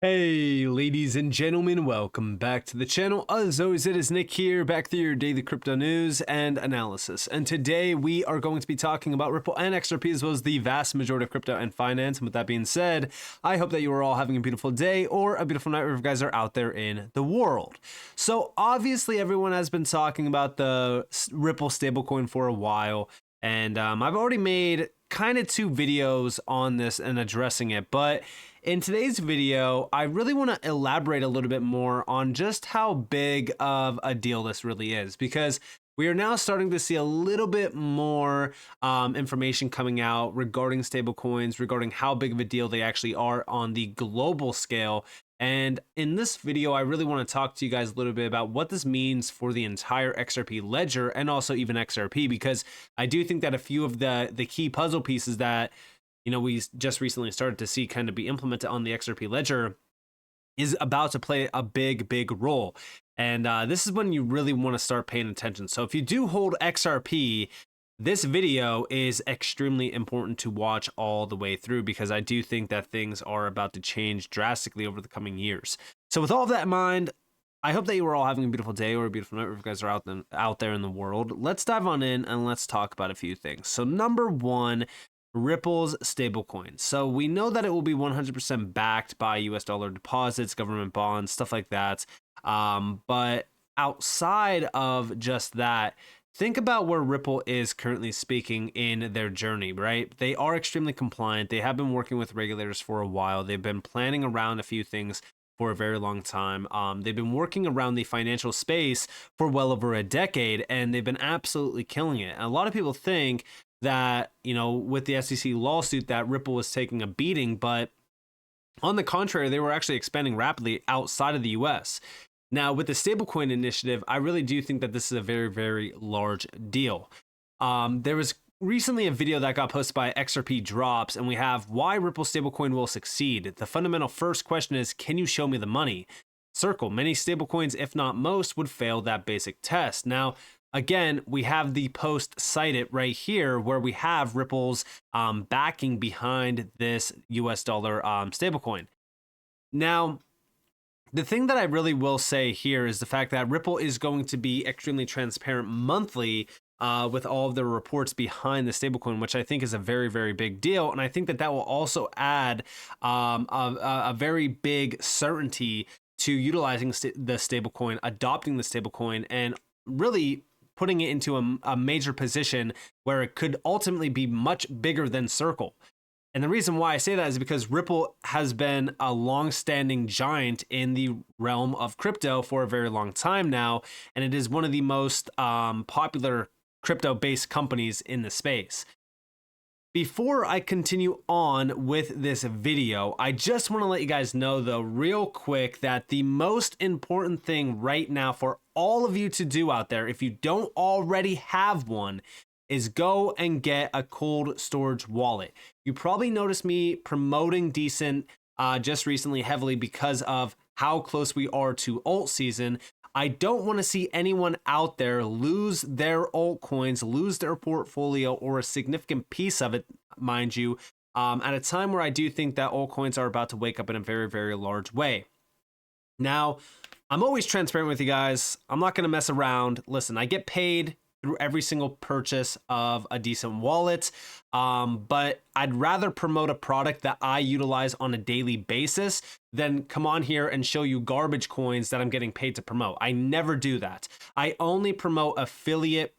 Hey, ladies and gentlemen, welcome back to the channel. As always, it is Nick here, back through your daily crypto news and analysis. And today we are going to be talking about Ripple and XRP, as well as the vast majority of crypto and finance. And with that being said, I hope that you are all having a beautiful day or a beautiful night wherever you guys are out there in the world. So obviously, everyone has been talking about the Ripple stablecoin for a while. And I've already made kind of two videos on this and addressing it, but in today's video, I really want to elaborate a little bit more on just how big of a deal this really is, because we are now starting to see a little bit more information coming out regarding stablecoins, regarding how big of a deal they actually are on the global scale. And in this video, I really want to talk to you guys a little bit about what this means for the entire XRP ledger and also even XRP, because I do think that a few of the key puzzle pieces that we just recently started to see kind of be implemented on the XRP ledger is about to play a big role. And this is when you really want to start paying attention. So if you do hold XRP, this video is extremely important to watch all the way through, because I do think that things are about to change drastically over the coming years. So with all of that in mind, I hope that you are all having a beautiful day or a beautiful night wherever you guys are out there in the world. Let's dive on in and let's talk about a few things. So number one, Ripple's stablecoin. So we know that it will be 100% backed by US dollar deposits, government bonds, stuff like that. But outside of just that, think about where Ripple is currently speaking in their journey, right? They are extremely compliant. They have been working with regulators for a while. They've been planning around a few things for a very long time. They've been working around the financial space for well over a decade, and they've been absolutely killing it. And a lot of people think that, with the SEC lawsuit, that Ripple was taking a beating, but on the contrary, they were actually expanding rapidly outside of the US. Now, with the stablecoin initiative, I really do think that this is a very large deal. There was recently a video that got posted by XRP Drops, and we have why Ripple stablecoin will succeed. The fundamental first question is, can you show me the money? Circle. Many stablecoins, if not most, would fail that basic test. Now, again, we have the post cited right here where we have Ripple's backing behind this US dollar stablecoin. Now, the thing that I really will say here is the fact that Ripple is going to be extremely transparent monthly with all of the reports behind the stablecoin, which I think is a very big deal. And I think that will also add a very big certainty to utilizing the stablecoin, adopting the stablecoin, and really putting it into a major position where it could ultimately be much bigger than Circle. And the reason why I say that is because Ripple has been a long-standing giant in the realm of crypto for a very long time now, and it is one of the most popular crypto-based companies in the space. Before I continue on with this video, I just want to let you guys know, though, real quick, that the most important thing right now for all of you to do out there, if you don't already have one, is go and get a cold storage wallet. You probably noticed me promoting DCENT just recently heavily because of how close we are to alt season. I don't want to see anyone out there lose their altcoins, lose their portfolio, or a significant piece of it, mind you, at a time where I do think that altcoins are about to wake up in a very large way. Now, I'm always transparent with you guys. I'm not going to mess around. Listen, I get paid through every single purchase of a DCENT wallet, but I'd rather promote a product that I utilize on a daily basis than come on here and show you garbage coins that I'm getting paid to promote. I never do that. I only promote affiliate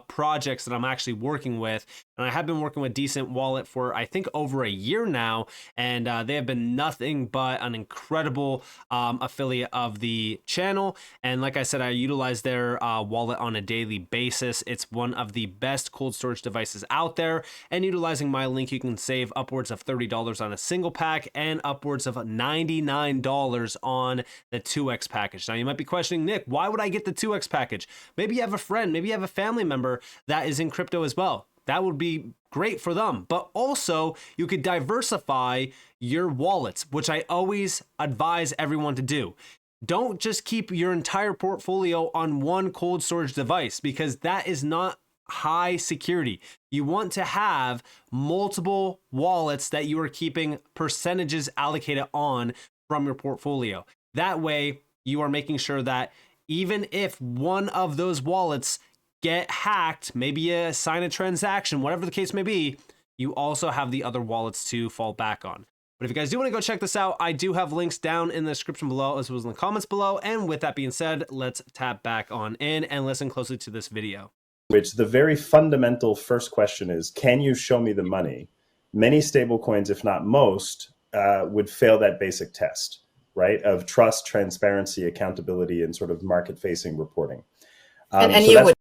projects that I'm actually working with, and I have been working with DCENT Wallet for I think over a year now, and they have been nothing but an incredible affiliate of the channel. And like I said, I utilize their wallet on a daily basis. It's one of the best cold storage devices out there, and utilizing my link, you can save upwards of $30 on a single pack and upwards of $99 on the 2x package. Now you might be questioning, Nick, why would I get the 2x package? Maybe you have a friend, maybe you have a family member that is in crypto as well. That would be great for them. But also, you could diversify your wallets, which I always advise everyone to do. Don't just keep your entire portfolio on one cold storage device, because that is not high security. You want to have multiple wallets that you are keeping percentages allocated on from your portfolio. That way, you are making sure that even if one of those wallets get hacked, maybe you sign a transaction, whatever the case may be, you also have the other wallets to fall back on. But if you guys do want to go check this out, I do have links down in the description below as well as in the comments below. And with that being said, let's tap back on in and listen closely to this video. Which the very fundamental first question is, can you show me the money? Many stablecoins, if not most, would fail that basic test, right? Of trust, transparency, accountability, and sort of market-facing reporting.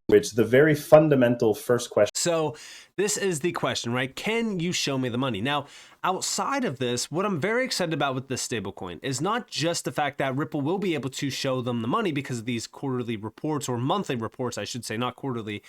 Which the very fundamental first question. So this is the question, right? Can you show me the money? Now, outside of this, what I'm very excited about with this stablecoin is not just the fact that Ripple will be able to show them the money because of these quarterly reports, or monthly reports, I should say, not quarterly.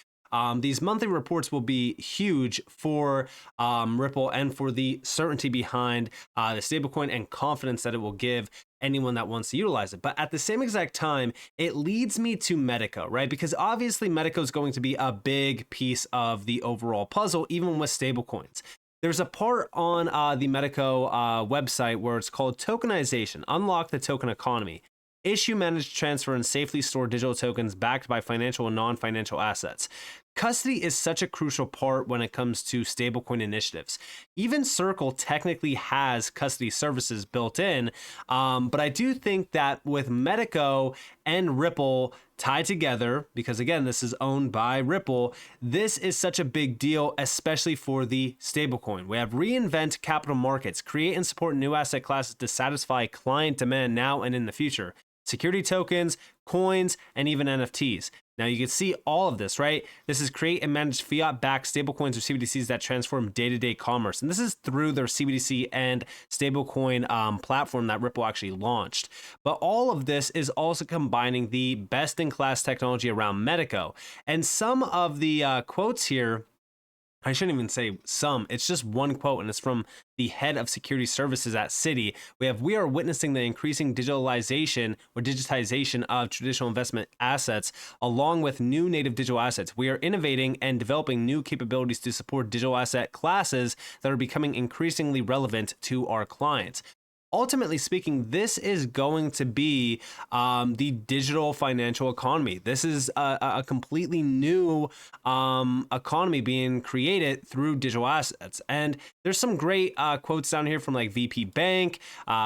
These monthly reports will be huge for Ripple and for the certainty behind the stablecoin and confidence that it will give anyone that wants to utilize it. But at the same exact time, it leads me to Medico, right? Because obviously Medico is going to be a big piece of the overall puzzle, even with stablecoins. There's a part on the Medico website where it's called Tokenization, Unlock the Token Economy. Issue, manage, transfer, and safely store digital tokens backed by financial and non-financial assets. Custody is such a crucial part when it comes to stablecoin initiatives. Even Circle technically has custody services built in, but I do think that with Medico and Ripple tied together, because again, this is owned by Ripple, this is such a big deal, especially for the stablecoin. We have reinvent capital markets, create and support new asset classes to satisfy client demand now and in the future. Security tokens, coins, and even NFTs. Now you can see all of this, right? This is create and manage fiat-backed stablecoins or CBDCs that transform day-to-day commerce. And this is through their CBDC and stablecoin platform that Ripple actually launched. But all of this is also combining the best-in-class technology around Medico. And some of the quotes here, I shouldn't even say some, it's just one quote, and it's from the head of security services at Citi. We are witnessing the increasing digitalization or digitization of traditional investment assets, along with new native digital assets. We are innovating and developing new capabilities to support digital asset classes that are becoming increasingly relevant to our clients. Ultimately speaking, this is going to be the digital financial economy. This is a completely new economy being created through digital assets. And there's some great quotes down here from like VP Bank,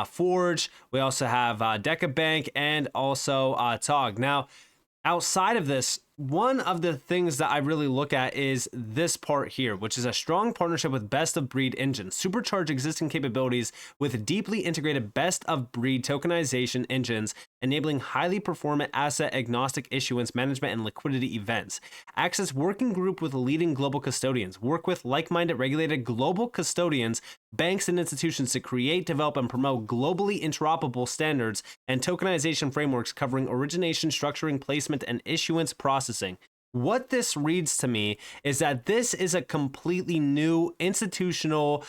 Forge. We also have Deca Bank and also TOG. Now, outside of this, one of the things that I really look at is this part here, which is a strong partnership with best-of-breed engines. Supercharge existing capabilities with deeply integrated best-of-breed tokenization engines, enabling highly performant asset-agnostic issuance management and liquidity events. Access working group with leading global custodians. Work with like-minded regulated global custodians, banks, and institutions to create, develop, and promote globally interoperable standards and tokenization frameworks covering origination, structuring, placement, and issuance processing. What this reads to me is that this is a completely new institutional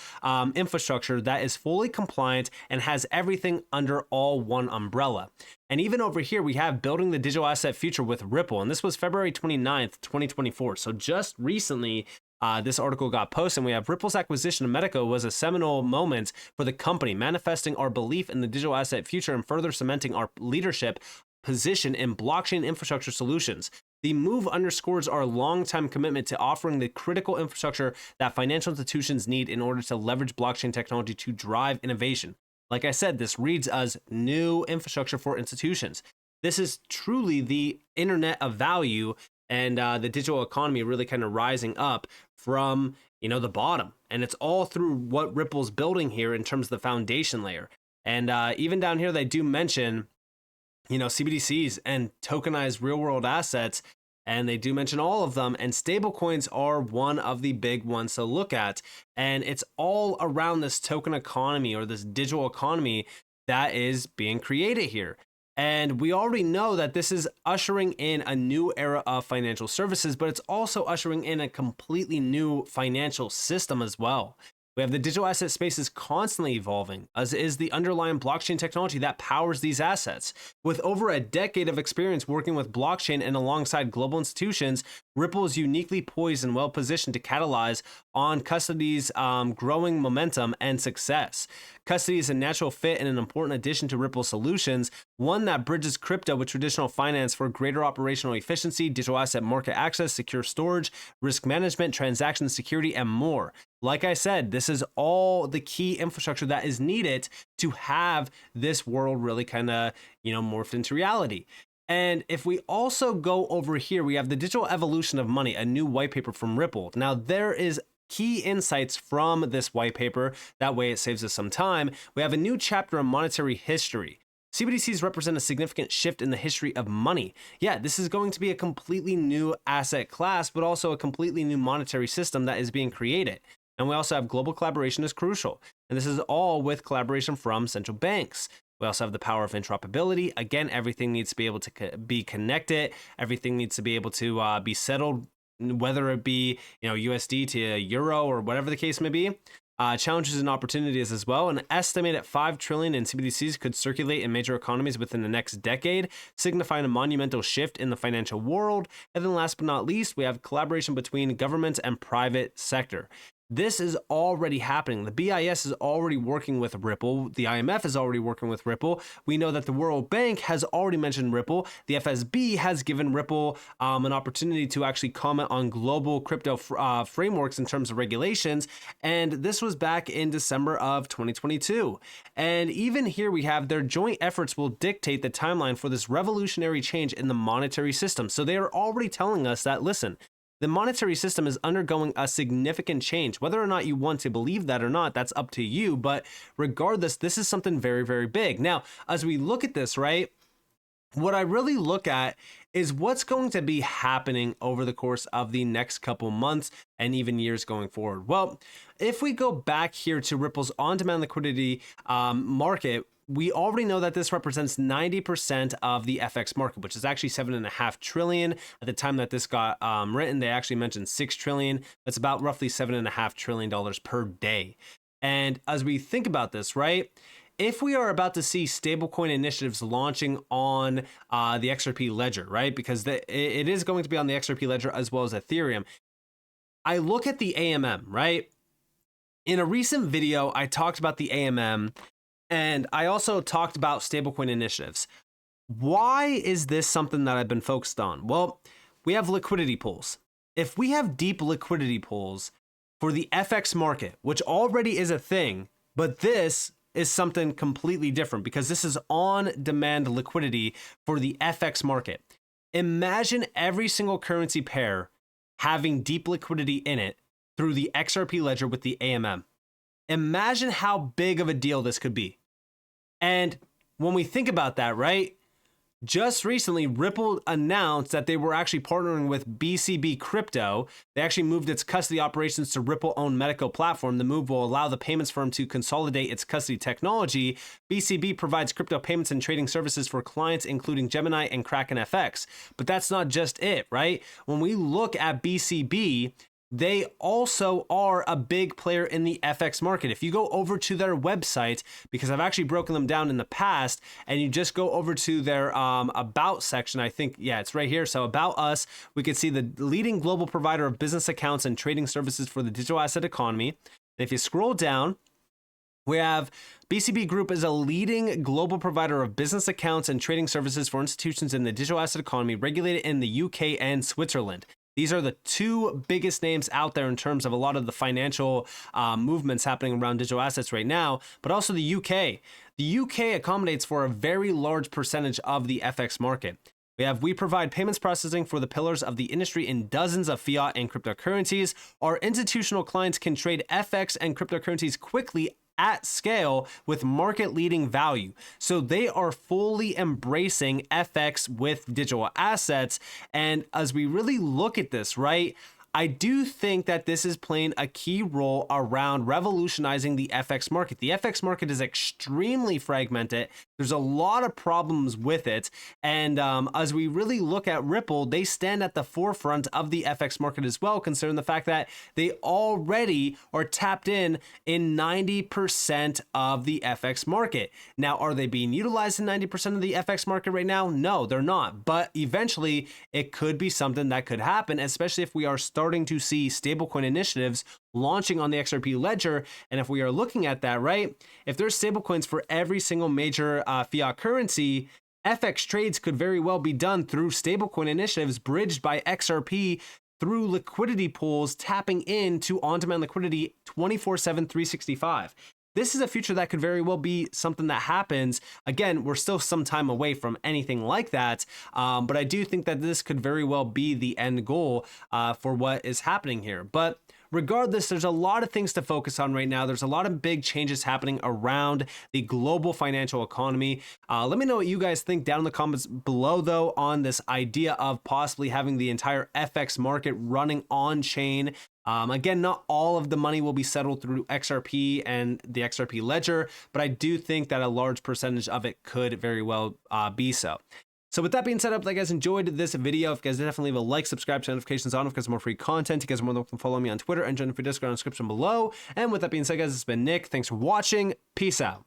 infrastructure that is fully compliant and has everything under all one umbrella. And even over here, we have building the digital asset future with Ripple. And this was February 29th, 2024. So just recently, this article got posted, and we have Ripple's acquisition of Medico was a seminal moment for the company, manifesting our belief in the digital asset future and further cementing our leadership position in blockchain infrastructure solutions. The move underscores our long-time commitment to offering the critical infrastructure that financial institutions need in order to leverage blockchain technology to drive innovation. Like I said, this reads as new infrastructure for institutions. This is truly the internet of value and the digital economy really kind of rising up from, the bottom. And it's all through what Ripple's building here in terms of the foundation layer. And even down here, they do mention CBDCs and tokenized real world assets, and they do mention all of them, and stablecoins are one of the big ones to look at. And it's all around this token economy or this digital economy that is being created here. And we already know that this is ushering in a new era of financial services, but it's also ushering in a completely new financial system as well. We have the digital asset space is constantly evolving, as is the underlying blockchain technology that powers these assets. With over a decade of experience working with blockchain and alongside global institutions, Ripple is uniquely poised and well positioned to catalyze on custody's growing momentum and success. Custody is a natural fit and an important addition to Ripple solutions, one that bridges crypto with traditional finance for greater operational efficiency, digital asset market access, secure storage, risk management, transaction security, and more. Like I said, this is all the key infrastructure that is needed to have this world really kind of, morphed into reality. And if we also go over here, we have the digital evolution of money, a new white paper from Ripple. Now, there is key insights from this white paper. That way it saves us some time. We have a new chapter on monetary history. CBDCs represent a significant shift in the history of money. Yeah, this is going to be a completely new asset class, but also a completely new monetary system that is being created. And we also have global collaboration is crucial. And this is all with collaboration from central banks. We also have the power of interoperability. Again, everything needs to be able to be connected. Everything needs to be able to be settled, whether it be USD to euro or whatever the case may be. Challenges and opportunities as well. An estimated 5 trillion in CBDCs could circulate in major economies within the next decade, signifying a monumental shift in the financial world. And then last but not least, we have collaboration between governments and private sector. This is already happening. The BIS is already working with Ripple. The IMF is already working with Ripple. We know that the World Bank has already mentioned Ripple. The FSB has given Ripple an opportunity to actually comment on global crypto frameworks in terms of regulations. And this was back in December of 2022. And even here we have their joint efforts will dictate the timeline for this revolutionary change in the monetary system. So they are already telling us that, listen, the monetary system is undergoing a significant change. Whether or not you want to believe that or not, that's up to you. But regardless, this is something very, very big. Now, as we look at this, right, what I really look at is what's going to be happening over the course of the next couple months and even years going forward. Well, if we go back here to Ripple's on-demand liquidity market, we already know that this represents 90% of the FX market, which is actually 7.5 trillion. At the time that this got written, they actually mentioned 6 trillion. That's about roughly $7.5 trillion per day. And as we think about this, right, if we are about to see stablecoin initiatives launching on the XRP ledger, right, because it is going to be on the XRP ledger as well as Ethereum, I look at the AMM, right? In a recent video, I talked about the AMM, and I also talked about stablecoin initiatives. Why is this something that I've been focused on? Well, we have liquidity pools. If we have deep liquidity pools for the FX market, which already is a thing, but this is something completely different because this is on-demand liquidity for the FX market. Imagine every single currency pair having deep liquidity in it through the XRP ledger with the AMM. Imagine how big of a deal this could be. And when we think about that, right, just recently, Ripple announced that they were actually partnering with BCB Crypto. They actually moved its custody operations to Ripple-owned Medico platform. The move will allow the payments firm to consolidate its custody technology. BCB provides crypto payments and trading services for clients, including Gemini and Kraken FX. But that's not just it, right? When we look at BCB, they also are a big player in the FX market. If you go over to their website, because I've actually broken them down in the past, and you just go over to their About section, I think, yeah, it's right here. So About Us, we can see the leading global provider of business accounts and trading services for the digital asset economy. And if you scroll down, we have BCB Group is a leading global provider of business accounts and trading services for institutions in the digital asset economy, regulated in the UK and Switzerland. These are the two biggest names out there in terms of a lot of the financial movements happening around digital assets right now, but also the UK. The UK accommodates for a very large percentage of the FX market. We provide payments processing for the pillars of the industry in dozens of fiat and cryptocurrencies. Our institutional clients can trade FX and cryptocurrencies quickly at scale with market-leading value. So they are fully embracing FX with digital assets. And as we really look at this, right, I do think that this is playing a key role around revolutionizing the FX market. The FX market is extremely fragmented. There's a lot of problems with it. And as we really look at Ripple, they stand at the forefront of the FX market as well, considering the fact that they already are tapped in 90% of the FX market. Now, are they being utilized in 90% of the FX market right now? No, they're not. But eventually, it could be something that could happen, especially if we are starting to see stablecoin initiatives launching on the XRP ledger. And if we are looking at that, right, if there's stablecoins for every single major fiat currency, FX trades could very well be done through stablecoin initiatives bridged by XRP through liquidity pools, tapping into on-demand liquidity 24/7, 365. This is a future that could very well be something that happens. Again, we're still some time away from anything like that, but I do think that this could very well be the end goal for what is happening here. But regardless, there's a lot of things to focus on right now. There's a lot of big changes happening around the global financial economy. Let me know what you guys think down in the comments below, though, on this idea of possibly having the entire FX market running on chain. Again, not all of the money will be settled through XRP and the XRP ledger, but I do think that a large percentage of it could very well be so. So with that being said, I hope you guys enjoyed this video. If you guys definitely leave a like, subscribe, turn notifications on because more free content. You guys are more than welcome to follow me on Twitter and join the free Discord in the description below. And with that being said, guys, it's been Nick. Thanks for watching. Peace out.